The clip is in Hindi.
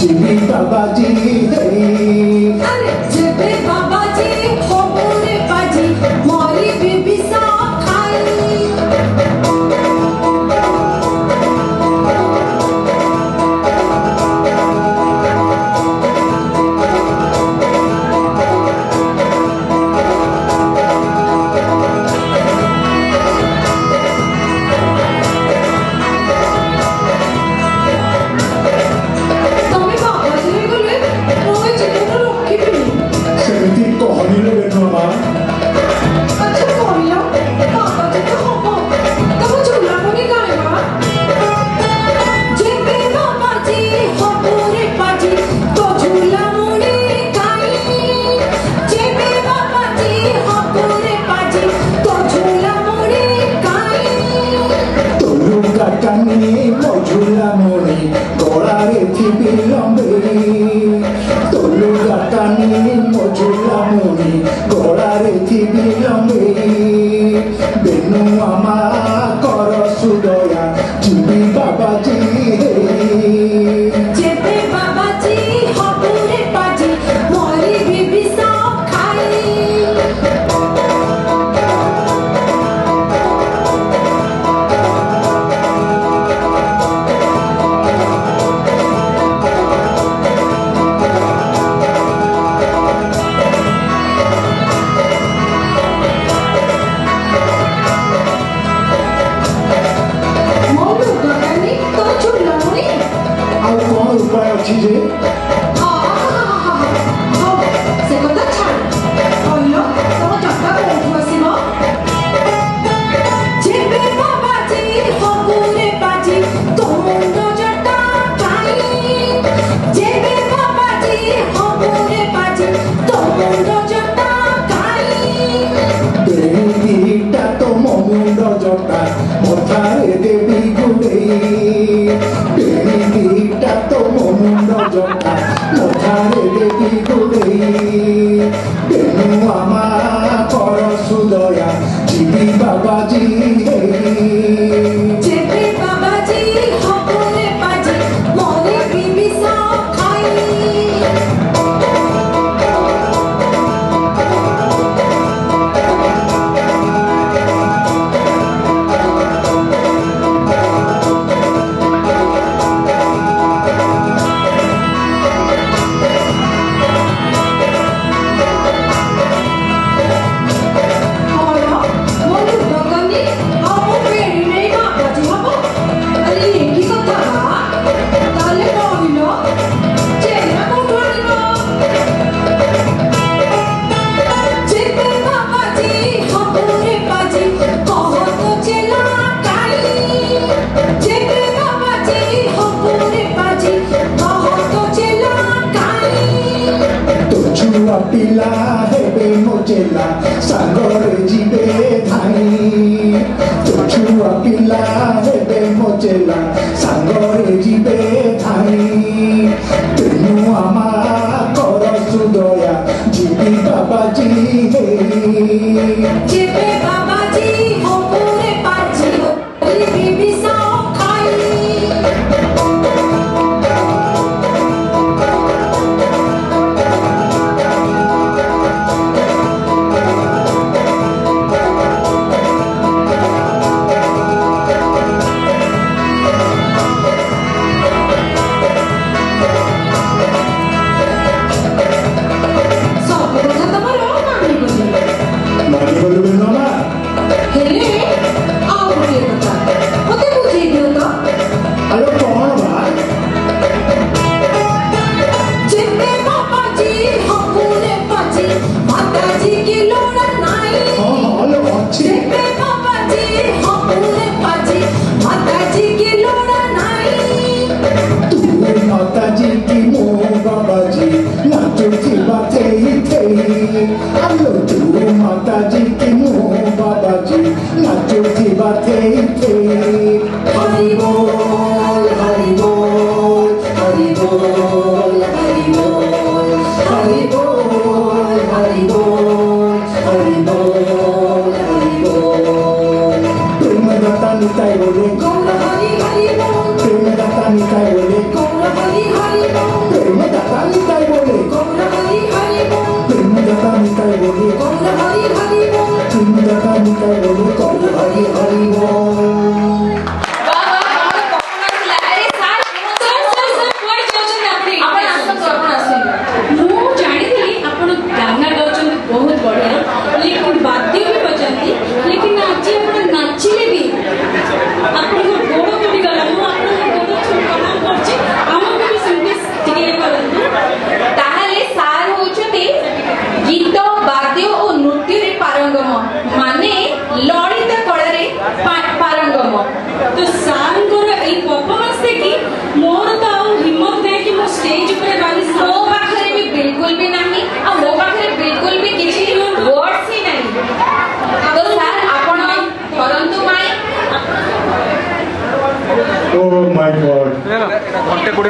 जीवी बाबा जी अरे जेबे बाबा जी खबरे बाजी मोरी बीबी सा खाई तमे बाबा जी गले ओए जेबे रखी बिनी सेमती कहनी लो बेनो मां अच्छा कहला बाबा जी तो हबो तब झूला बनी गाएगा जेबे बाबा जी खबरे बाजी तो झूला मुड़ी गाई जेबे बाबा जी खबरे बाजी तो झूला मुड़ी गाई तोलू काटानी मझुला मोनी गलारे थिबी लंबे तोलू काटानी मझुला मोनी गलारे थिबी लंबे बेनु आमा कर सुदया जीवी बाबा जी जेबे बाबा जी खबरे बाजी मोरी बीबी सा खाई मोलू गगनी तो झूला मुड़ी ଆଉ କଣ ଉପାୟ ଅଛି ଯେ से कथा छाड़ कहलो तम जटा कोठू आसीबो जेबे बाबा जी खबरे बाजी तो मुंडो जटा काई जेबे बाबा जी खबरे बाजी तो मुंडो जटा काई बेटा तो मुंड जटा मथारे देवी गुड़े बेटा तो मुंड जटा मथारे देवी गुड़े बेनु आमा कर सुदया जीवी बाबा जी जेबे बाबा जी खबरे बाजी मोरे बीबी सा खाई Ora, molu gagani, amu peri nei baaba ji habo. Ari ki kotha na? Tale कहलो, चेहरा कोठू आनिबो। जेबे बाबा जी खबरे बाजी कहत चेला काई। जेबे बाबा जी खबरे बाजी कहत चेला काई। तो छुआ पिला हेबे मोचेला सागरे जीवे धाई तो छुआ पिला हेबे मोचेला सागरे जीवे धाई तेनु आमा कर सुदया जीवी बाबा जी जेबे बाबा जी खबरे बाजी मोरी बीबी सा खाई सब कथा तमरो मानी बोली मानी बोलू बेनो मां हेले आओ बोलिए कथा मते बुझे दियो तो अरे कौन बा जेबे बाबा जी खबरे बाजी माता जी की लोड़ा नाई हां लो अच्छी जेबे बाबा जी खबरे बाजी माता जी की लोड़ा नाई तू माता जी की मो बाबा जी नाचो की बातें थे अलो तू माता जी की मो बाबा जी नाचो की बातें थे हरि बोल हरि बोल हरि बोल हरि बोल हरि बोल हरि बोल हरि बोल हरि बोल प्रेम दाता निताई बोले गौर हरि हरि बोल प्रेम दाता निताई बोले गौर हरि हरि बोल মাই গড